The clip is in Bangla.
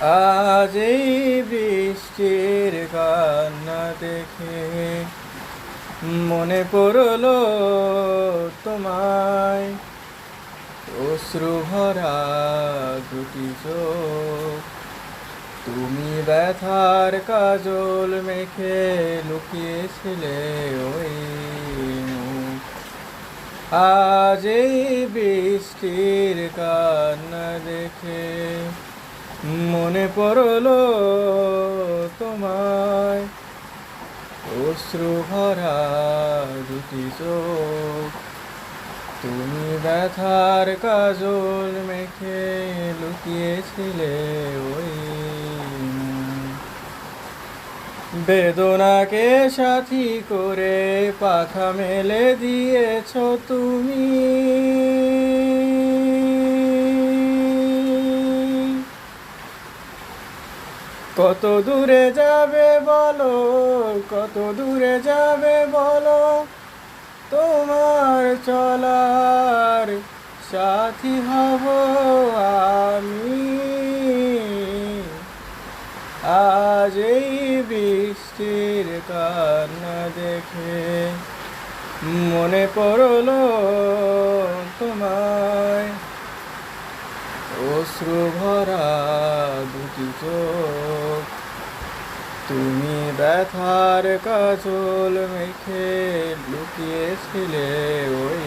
আজ এই বৃষ্টির কান্না দেখে মনে পড়লো তোমায়। অশ্রু ভরা দুটি চোখ, তুমি ব্যথার কাজল মেখে লুকিয়েছিলে ওই মুখ। আজ এই বৃষ্টির কান্না দেখে মনে পড়লো তোমায়। অশ্রু ভরা দুটি চোখ, তুমি ব্যথার কাজল মেখে লুকিয়েছিলে ওই মুখ। বেদনাকে সাথী করে পাখা মেলে দিয়েছ তুমি। কত দূরে যাবে বলো, কত দূরে যাবে বলো, তোমার চলার সাথী হব আমি। আজ এই বৃষ্টির কান্না দেখে মনে পড়লো তোমায়। অশ্রু ভরা দুটি চোখ, তুমি ব্যথার কাজল মেখে লুকিয়েছিলে ওই